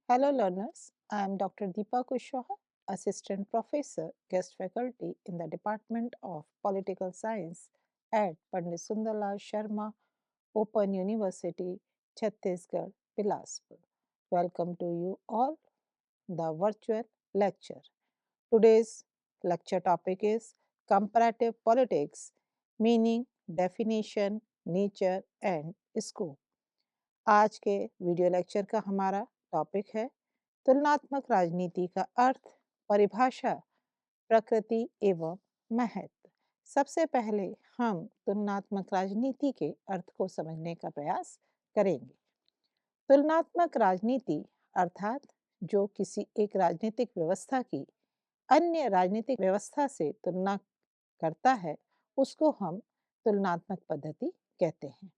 Hello learners, I am Dr. Deepa Kushwaha, Assistant Professor, Guest Faculty in the Department of Political Science at Pandit Sundarlal Sharma Open University, Chhattisgarh, Bilaspur. Welcome to you all the virtual lecture. Today's lecture topic is Comparative Politics, Meaning, Definition, Nature and Scope. आज के video lecture का हमारा topic है तुलनात्मक राजनीति का अर्थ, परिभाषा, प्रकृति एवं महत्व। सबसे पहले हम तुलनात्मक राजनीति के अर्थ को समझने का प्रयास करेंगे। तुलनात्मक राजनीति अर्थात जो किसी एक राजनीतिक व्यवस्था की अन्य राजनीतिक व्यवस्था से तुलना करता है, उसको हम तुलनात्मक पद्धति कहते हैं।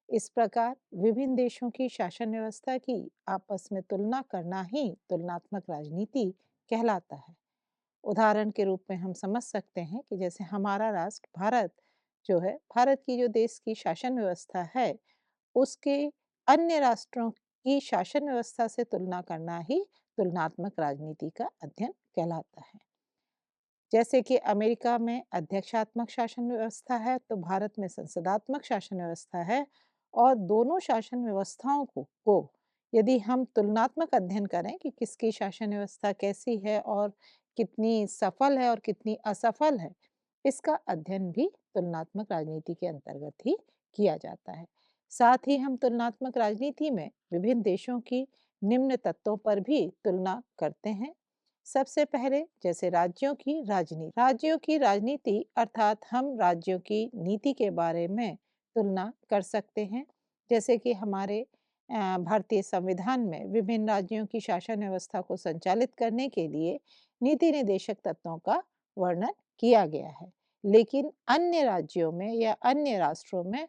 इस प्रकार विभिन्न देशों की शासन व्यवस्था की आपस में तुलना करना ही तुलनात्मक राजनीति कहलाता है। उदाहरण के रूप में हम समझ सकते हैं कि जैसे हमारा राष्ट्र भारत जो है, भारत की जो देश की शासन व्यवस्था है, उसके अन्य राष्ट्रों की शासन व्यवस्था से तुलना करना ही तुलनात्मक राजनीति का अध्ययन कहलाता है। जैसे कि अमेरिका में अध्यक्षात्मक शासन व्यवस्था है, तो भारत में संसदात्मक शासन व्यवस्था है और दोनों शासन व्यवस्थाओं को यदि हम तुलनात्मक अध्ययन करें कि किसकी शासन व्यवस्था कैसी है और कितनी सफल है और कितनी असफल है, इसका अध्ययन भी तुलनात्मक राजनीति के अंतर्गत ही किया जाता है। साथ ही हम तुलनात्मक राजनीति में विभिन्न देशों की निम्न तत्वों पर भी तुलना करते हैं। सबसे पहले जैसे राज्यों की राजनीति अर्थात हम राज्यों की नीति के बारे में तुलना कर सकते हैं। जैसे कि हमारे भारतीय संविधान में विभिन्न राज्यों की शासन व्यवस्था को संचालित करने के लिए नीति निर्देशक तत्वों का वर्णन किया गया है, लेकिन अन्य राज्यों में या अन्य राष्ट्रों में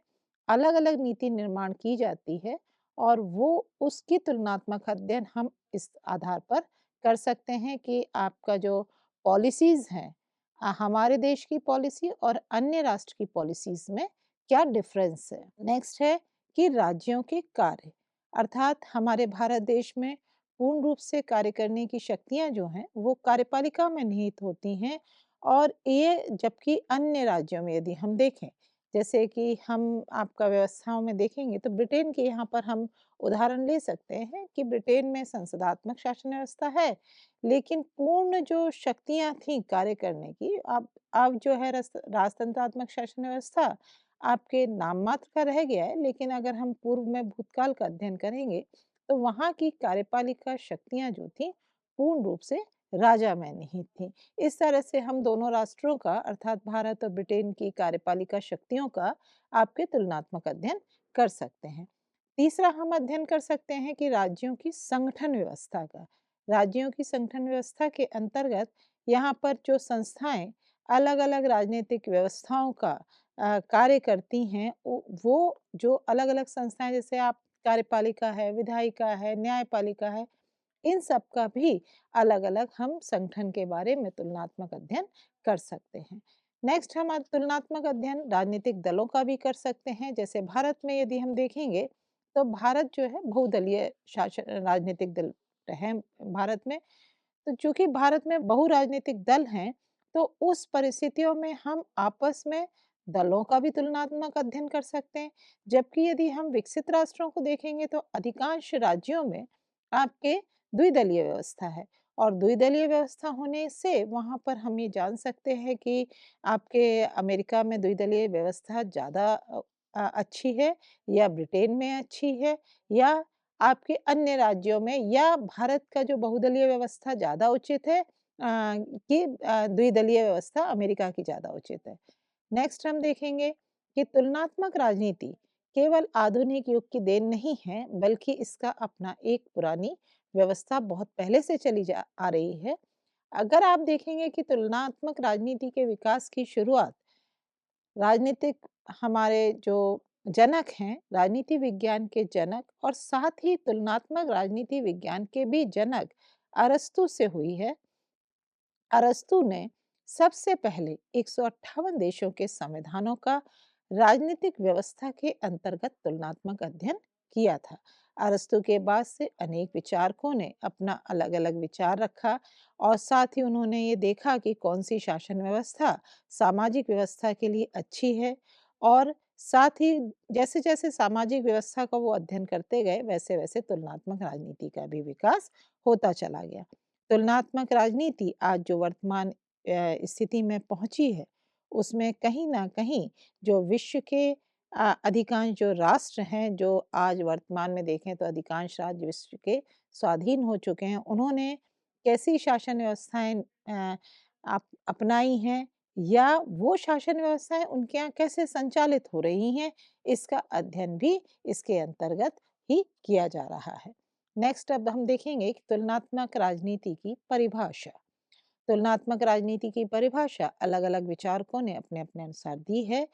अलग अलग नीति निर्माण की जाती है और वो उसकी तुलनात्मक अध्ययन हम इस आधार पर कर सकते हैं कि आपका जो पॉलिसीज हैं, हमारे देश की पॉलिसी और अन्य राष्ट्र की पॉलिसीज में क्या डिफरेंस है। नेक्स्ट है कि राज्यों के कार्य अर्थात हमारे भारत देश में पूर्ण रूप से कार्य करने की शक्तियां जो हैं वो कार्यपालिका में निहित होती हैं, और ये जबकि अन्य राज्यों में यदि हम देखें, जैसे कि हम आपका व्यवस्थाओं में देखेंगे तो ब्रिटेन के यहाँ पर हम उदाहरण ले सकते हैं कि ब्रिटेन में संसदात्मक शासन व्यवस्था है, लेकिन पूर्ण जो शक्तियां थी कार्य करने की, अब जो है राजतंत्रात्मक शासन व्यवस्था आपके नाम मात्र का रह गया है, लेकिन अगर हम पूर्व में भूतकाल का अध्ययन करेंगे तो वहाँ की कार्यपालिका शक्तियां जो थी पूर्ण रूप से राजा में निहित थी। इस तरह से हम दोनों राष्ट्रों का अर्थात भारत और ब्रिटेन की कार्यपालिका शक्तियों का आपके तुलनात्मक अध्ययन कर सकते हैं। तीसरा हम अध्ययन कर सकते हैं कि राज्यों की संगठन व्यवस्था का। राज्यों की संगठन व्यवस्था के अंतर्गत यहाँ पर जो संस्थाएं अलग अलग राजनीतिक व्यवस्थाओं का कार्य करती हैं, वो जो अलग अलग संस्थाएं जैसे आप कार्यपालिका है, विधायिका है, न्यायपालिका है, इन सब का भी अलग अलग हम संगठन के बारे में तुलनात्मक अध्ययन कर सकते हैं। नेक्स्ट हम तुलनात्मक अध्ययन राजनीतिक दलों का भी कर सकते हैं। जैसे भारत में यदि हम देखेंगे तो भारत जो है बहुदलीय शासन राजनीतिक दल है भारत में। तो चूंकि भारत में बहुराजनीतिक दल हैं, तो उस परिस्थितियों में हम आपस में दलों का भी तुलनात्मक अध्ययन कर सकते हैं। जबकि यदि हम विकसित राष्ट्रों को देखेंगे तो अधिकांश राज्यों में आपके द्विदलीय व्यवस्था है, और द्विदलीय व्यवस्था होने से वहाँ पर हम ये जान सकते हैं कि आपके अमेरिका में द्विदलीय व्यवस्था ज़्यादा अच्छी है या ब्रिटेन में अच्छी है या आपके अन्य राज्यों में, या भारत का जो बहुदलीय व्यवस्था ज़्यादा उचित है कि द्विदलीय व्यवस्था अमेरिका की ज़्यादा उचित है। नेक्स्ट हम देखेंगे कि तुलनात्मक राजनीति केवल आधुनिक युग की देन नहीं है, बल्कि इसका अपना एक पुरानी व्यवस्था बहुत पहले से चली जा आ रही है। अगर आप देखेंगे कि तुलनात्मक राजनीति के विकास की शुरुआत राजनीतिक हमारे जो जनक हैं, राजनीति विज्ञान के जनक और साथ ही तुलनात्मक राजनीति विज्ञान के भी जनक अरस्तु से हुई है। अरस्तु ने सबसे पहले 158 देशों के संविधानों का राजनीतिक व्यवस्था के अंतर्गत तुलनात्मक अध्ययन किया था। अरस्तु के बाद से अनेक विचारकों ने अपना अलग-अलग विचार रखा और साथ ही उन्होंने ये देखा कि कौन सी शासन व्यवस्था सामाजिक व्यवस्था के लिए अच्छी है और साथ ही जैसे-जैसे सामाजिक व्यवस्था का वो अध्ययन करते गए, वैसे-वैसे तुलनात्मक राजनीति का भी विकास होता चला गया। तुलनात्मक राजनीति आज जो वर्तमान स्थिति में पहुँची है, उसमें कहीं न कहीं जो विश्व के अधिकांश जो राष्ट्र हैं, जो आज वर्तमान में देखें तो अधिकांश राज्य विश्व के स्वाधीन हो चुके हैं, उन्होंने कैसी शासन व्यवस्थाएँ अपनाई हैं या वो शासन व्यवस्थाएँ उनके यहाँ कैसे संचालित हो रही हैं, इसका अध्ययन भी इसके अंतर्गत ही किया जा रहा है। नेक्स्ट अब हम देखेंगे कि तुलनात्मक राजनीति की परिभाषा। तुलनात्मक राजनीति की परिभाषा अलग-अलग विचारकों ने अपने-अपने अनुसार दी है।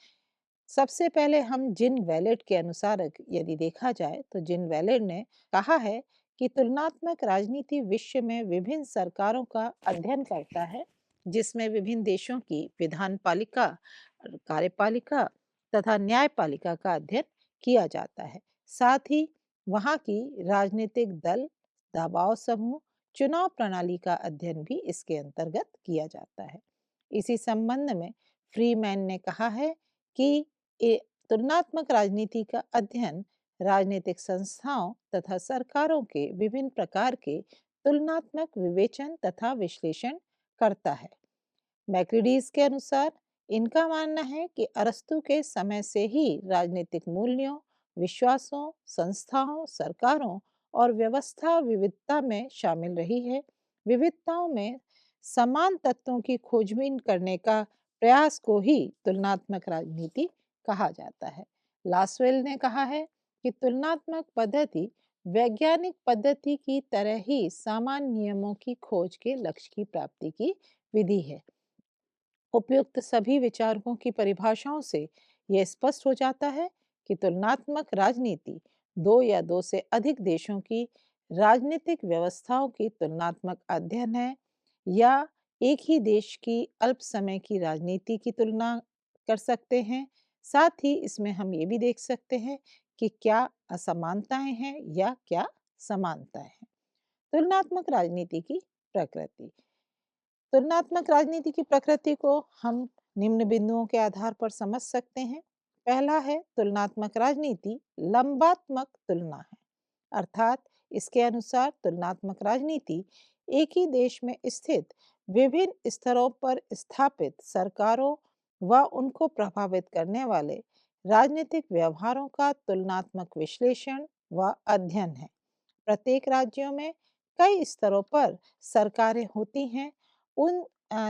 सबसे पहले हम जिन वैलेट के अनुसार यदि देखा जाए तो जिन वैलेट ने कहा है कि तुलनात्मक राजनीति विश्व में विभिन्न सरकारों का अध्ययन करता है जिसमें विभिन्न देशों की विधान पालिका, कार्यपालिका तथा न्यायपालिका का अध्ययन किया जाता है। साथ ही वहाँ की राजनीतिक दल, दबाव समूह, चुनाव प्रणाली का अध्ययन भी इसके अंतर्गत किया जाता है। इसी संबंध में फ्रीमैन ने कहा है कि तुलनात्मक राजनीति का अध्ययन राजनीतिक संस्थाओं तथा सरकारों के विभिन्न प्रकार के तुलनात्मक विवेचन तथा विश्लेषण करता है। मैक्रिडीज के अनुसार इनका मानना है कि अरस्तु के समय से ही राजनीतिक मूल्यों, विश्वासों, संस्थाओं, सरकारों और व्यवस्था विविधता में शामिल रही है। विविधताओं में समान तत्वों की खोजबीन करने का प्रयास को ही तुलनात्मक राजनीति कहा जाता है। लासवेल ने कहा है कि तुलनात्मक पद्धति वैज्ञानिक पद्धति की तरह ही सामान्य नियमों की खोज के लक्ष्य की प्राप्ति की विधि है। उपयुक्त सभी विचारकों की परिभाषाओं से यह स्पष्ट हो जाता है कि तुलनात्मक राजनीति दो या दो से अधिक देशों की राजनीतिक व्यवस्थाओं की तुलनात्मक अध्ययन है या एक ही देश की अल्प समय की राजनीति की तुलना कर सकते हैं। साथ ही इसमें हम ये भी देख सकते हैं कि क्या असमानताएं हैं या क्या समानताएं हैं। तुलनात्मक राजनीति की प्रकृति। तुलनात्मक राजनीति की प्रकृति को हम निम्न बिंदुओं के आधार पर समझ सकते हैं। पहला है तुलनात्मक राजनीति लंबात्मक तुलना है, अर्थात इसके अनुसार तुलनात्मक राजनीति एक ही देश में स्थित विभिन्न स्तरों पर स्थापित सरकारों व उनको प्रभावित करने वाले राजनीतिक व्यवहारों का तुलनात्मक विश्लेषण व अध्ययन है। प्रत्येक राज्यों में कई स्तरों पर सरकारें होती हैं। उन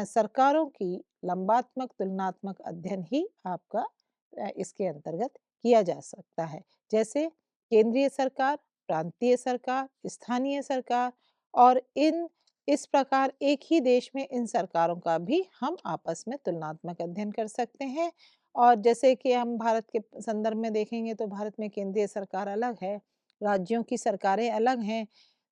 सरकारों की लंबात्मक तुलनात्मक अध्ययन ही आपका इसके अंतर्गत किया जा सकता है। जैसे केंद्रीय सरकार, प्रांतीय सरकार, स्थानीय सरकार और इस प्रकार एक ही देश में इन सरकारों का भी हम आपस में तुलनात्मक अध्ययन कर सकते हैं। और जैसे कि हम भारत के संदर्भ में देखेंगे तो भारत में केंद्रीय सरकार अलग है, राज्यों की सरकारें अलग हैं,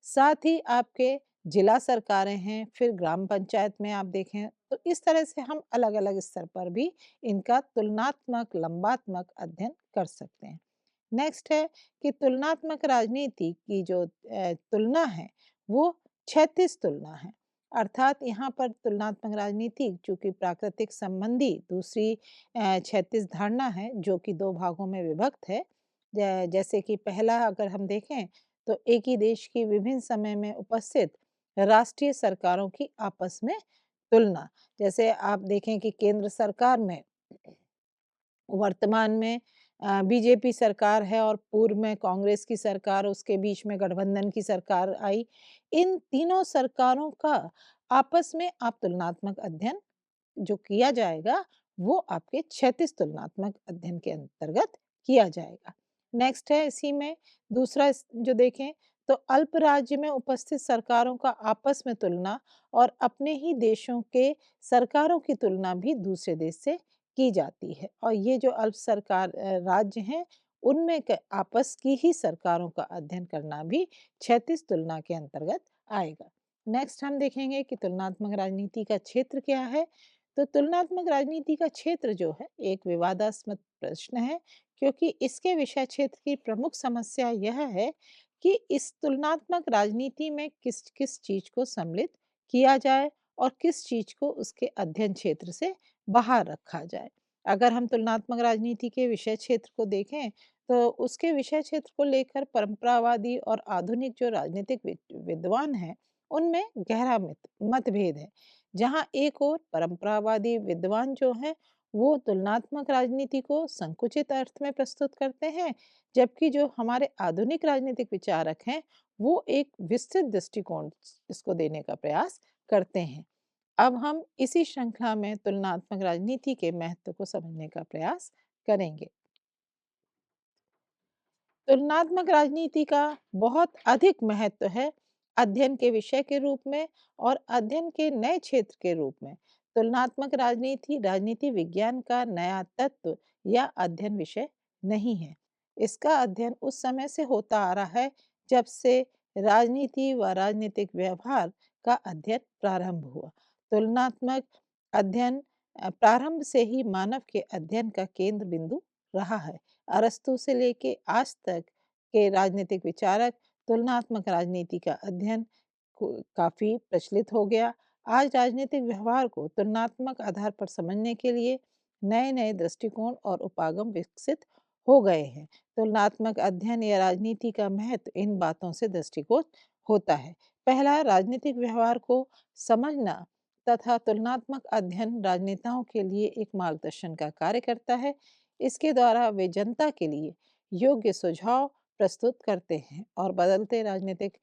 साथ ही आपके जिला सरकारें हैं, फिर ग्राम पंचायत में आप देखें तो इस तरह से हम अलग-अलग स्तर पर भी इनका तुलनात्मक, लंबात्मक अध्ययन कर सकते हैं। नेक्स्ट है कि तुलनात्मक राजनीति की जो तुलना है वो क्षैतिज तुलना है, अर्थात यहाँ पर तुलनात्मक राजनीति चूंकि प्राकृतिक संबंधी दूसरी क्षैतिज धारणा है जो कि दो भागों में विभक्त है। जैसे कि पहला अगर हम देखें तो एक ही देश की विभिन्न समय में उपस्थित राष्ट्रीय सरकारों की आपस में तुलना। जैसे आप देखें कि केंद्र सरकार में वर्तमान में बीजेपी सरकार है और पूर्व में कांग्रेस की सरकार, उसके बीच में गठबंधन की सरकार आई। इन तीनों सरकारों का आपस में आप तुलनात्मक अध्ययन जो किया जाएगा वो आपके क्षैतिज तुलनात्मक अध्ययन के अंतर्गत किया जाएगा। नेक्स्ट है इसी में दूसरा जो देखें तो अल्प राज्य में उपस्थित सरकारों का आपस में तुलना और अपने ही देशों के सरकारों की तुलना भी दूसरे देश से की जाती है। और ये जो अल्प सरकार राज्य हैं उनमें आपस की ही सरकारों का अध्ययन करना भी क्षैतिज तुलना के अंतर्गत आएगा। नेक्स्ट हम देखेंगे कि तुलनात्मक राजनीति का क्षेत्र क्या है। तो तुलनात्मक राजनीति का क्षेत्र जो है एक विवादास्पद प्रश्न है क्योंकि इसके विषय क्षेत्र की प्रमुख समस्या यह है कि इस तुलनात्मक राजनीति में किस किस चीज को सम्मिलित किया जाए और किस चीज को उसके अध्ययन क्षेत्र से बाहर रखा जाए। अगर हम तुलनात्मक राजनीति के विषय क्षेत्र को देखें तो उसके विषय क्षेत्र को लेकर परंपरावादी और आधुनिक जो राजनीतिक विद्वान हैं उनमें गहरा मतभेद है। जहाँ एक और परंपरावादी विद्वान जो हैं वो तुलनात्मक राजनीति को संकुचित अर्थ में प्रस्तुत करते हैं, जबकि जो हमारे आधुनिक राजनीतिक विचारक हैं वो एक विस्तृत दृष्टिकोण इसको देने का प्रयास करते हैं। अब हम इसी श्रृंखला में तुलनात्मक राजनीति के महत्व को समझने का प्रयास करेंगे। तुलनात्मक राजनीति का बहुत अधिक महत्व है अध्ययन के विषय के रूप में और अध्ययन के नए क्षेत्र के रूप में। तुलनात्मक राजनीति राजनीति विज्ञान का नया तत्व या अध्ययन विषय नहीं है। इसका अध्ययन उस समय से होता आ रहा है जब से राजनीति व राजनीतिक व्यवहार का अध्ययन प्रारंभ हुआ। तुलनात्मक अध्ययन प्रारंभ से ही मानव के अध्ययन का केंद्र बिंदु रहा है। अरस्तु से लेके आज तक के राजनीतिक विचारक तुलनात्मक राजनीति का अध्ययन काफी प्रचलित हो गया। आज राजनीतिक व्यवहार को तुलनात्मक आधार पर समझने के लिए नए नए दृष्टिकोण और उपागम विकसित हो गए हैं। तुलनात्मक अध्ययन या राजनीति का महत्व इन बातों से दृष्टिगोचर होता है। पहला, राजनीतिक व्यवहार को समझना तथा तुलनात्मक अध्ययन राजनेताओं के लिए एक मार्गदर्शन का कार्य करता है। इसके द्वारा वे जनता के लिए योग्य सुझाव प्रस्तुत करते हैं और बदलते राजनीतिक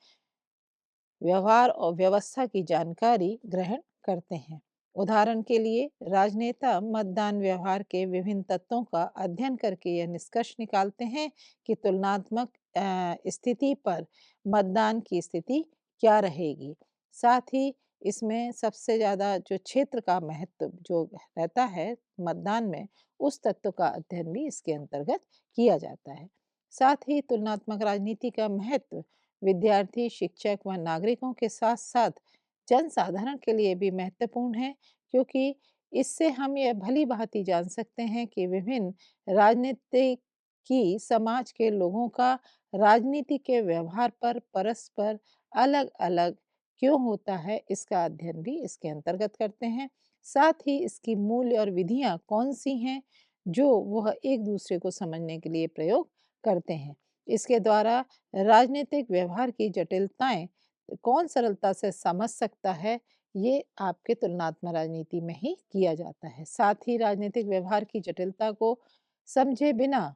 व्यवहार और व्यवस्था की जानकारी ग्रहण करते हैं। उदाहरण के लिए राजनेता मतदान व्यवहार के विभिन्न तत्वों का अध्ययन करके यह निष्कर्ष निकालते हैं कि तुलनात्मक स्थिति पर मतदान की स्थिति क्या रहेगी। साथ ही इसमें सबसे ज़्यादा जो क्षेत्र का महत्व जो रहता है मतदान में, उस तत्व का अध्ययन भी इसके अंतर्गत किया जाता है। साथ ही तुलनात्मक राजनीति का महत्व विद्यार्थी, शिक्षक व नागरिकों के साथ साथ जनसाधारण के लिए भी महत्वपूर्ण है, क्योंकि इससे हम यह भली भांति जान सकते हैं कि विभिन्न राजनीति की समाज के लोगों का राजनीति के व्यवहार पर परस्पर अलग अलग क्यों होता है, इसका अध्ययन भी इसके अंतर्गत करते हैं। साथ ही इसकी मूल्य और विधियां कौन सी हैं जो वह एक दूसरे को समझने के लिए प्रयोग करते हैं। इसके द्वारा राजनीतिक व्यवहार की जटिलताएं कौन सरलता से समझ सकता है, ये आपके तुलनात्मक राजनीति में ही किया जाता है। साथ ही राजनीतिक व्यवहार की जटिलता को समझे बिना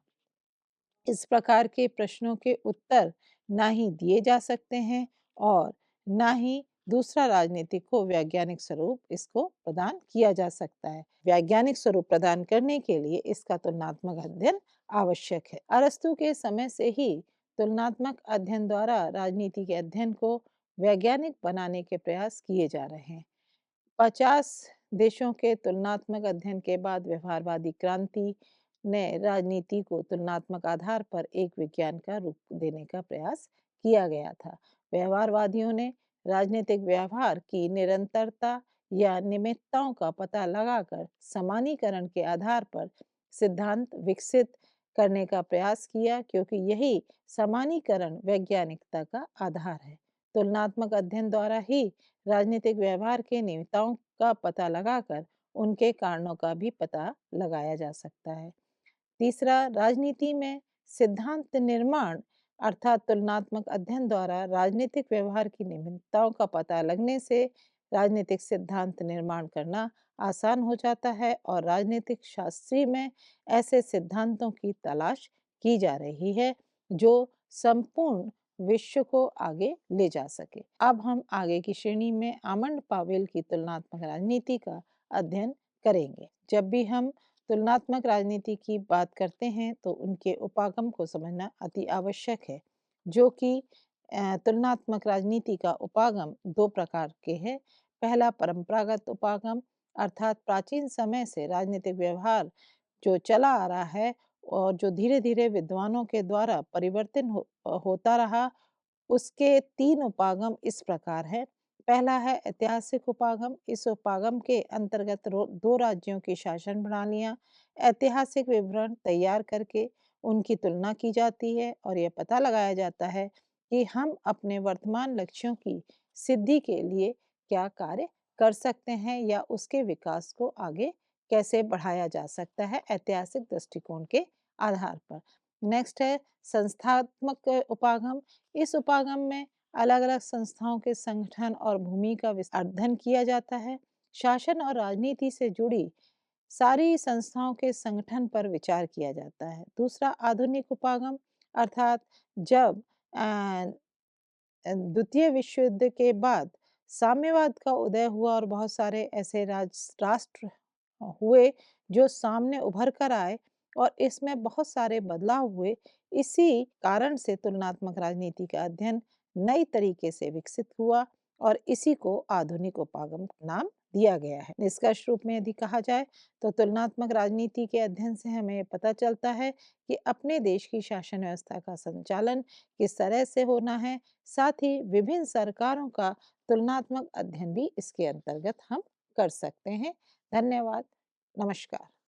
इस प्रकार के प्रश्नों के उत्तर ना ही दिए जा सकते हैं और ना ही दूसरा राजनीतिक को वैज्ञानिक स्वरूप इसको प्रदान किया जा सकता है। वैज्ञानिक स्वरूप प्रदान करने के लिए इसका तुलनात्मक अध्ययन आवश्यक है। अरस्तु के समय से ही तुलनात्मक अध्ययन द्वारा राजनीति के अध्ययन को वैज्ञानिक बनाने के प्रयास किए जा रहे हैं। 50 देशों के तुलनात्मक अध्ययन के बाद व्यवहारवादी क्रांति ने राजनीति को तुलनात्मक आधार पर एक विज्ञान का रूप देने का प्रयास किया गया था। व्यवहारवादियों ने राजनीतिक व्यवहार की निरंतरता या निमित्ताओं का पता लगाकर समानीकरण के आधार पर सिद्धांत विकसित करने का प्रयास किया, क्योंकि यही समानीकरण वैज्ञानिकता का आधार है। तुलनात्मक अध्ययन द्वारा ही राजनीतिक व्यवहार के निमित्ताओं का पता लगाकर उनके कारणों का भी पता लगाया जा सकता है। तीसरा, राजनीति में सिद्धांत निर्माण अर्थात तुलनात्मक अध्ययन द्वारा राजनीतिक व्यवहार की निमित्ताओं का पता लगने से राजनीतिक सिद्धांत निर्माण करना आसान हो जाता है और राजनीतिक शास्त्री में ऐसे सिद्धांतों की तलाश की जा रही है जो संपूर्ण विश्व को आगे ले जा सके। अब हम आगे की श्रेणी में आमंड पावेल की तुलनात्मक राजनीति का अध्ययन करेंगे। जब भी हम तुलनात्मक राजनीति की बात करते हैं तो उनके उपागम को समझना अति आवश्यक है, जो कि तुलनात्मक राजनीति का उपागम दो प्रकार के हैं। पहला, परंपरागत उपागम अर्थात प्राचीन समय से राजनीतिक व्यवहार जो चला आ रहा है और जो धीरे धीरे विद्वानों के द्वारा परिवर्तन होता रहा, उसके तीन उपागम इस प्रकार है। पहला है ऐतिहासिक उपागम। इस उपागम के अंतर्गत दो राज्यों की शासन प्रणालियां ऐतिहासिक विवरण तैयार करके उनकी तुलना की जाती है और यह पता लगाया जाता है कि हम अपने वर्तमान लक्ष्यों की सिद्धि के लिए क्या कार्य कर सकते हैं या उसके विकास को आगे कैसे बढ़ाया जा सकता है ऐतिहासिक दृष्टिकोण के आधार पर। नेक्स्ट है संस्थात्मक उपागम। इस उपागम में अलग-अलग संस्थाओं के संगठन और भूमि का अध्ययन किया जाता है। शासन और राजनीति से जुड़ी सारी संस्थाओं के संगठन पर विचार किया जाता है। दूसरा आधुनिक उपागम अर्थात जब द्वितीय विश्व युद्ध के बाद साम्यवाद का उदय हुआ और बहुत सारे ऐसे राष्ट्र हुए जो सामने उभर कर आए और इसमें बहुत सारे बदलाव हुए। इसी कारण से तुलनात्मक राजनीति का अध्ययन नई तरीके से विकसित हुआ और इसी को आधुनिक उपागम नाम दिया गया है। निष्कर्ष रूप में यदि कहा जाए तो तुलनात्मक राजनीति के अध्ययन से हमें ये पता चलता है कि अपने देश की शासन व्यवस्था का संचालन किस तरह से होना है। साथ ही विभिन्न सरकारों का तुलनात्मक अध्ययन भी इसके अंतर्गत हम कर सकते हैं। धन्यवाद। नमस्कार।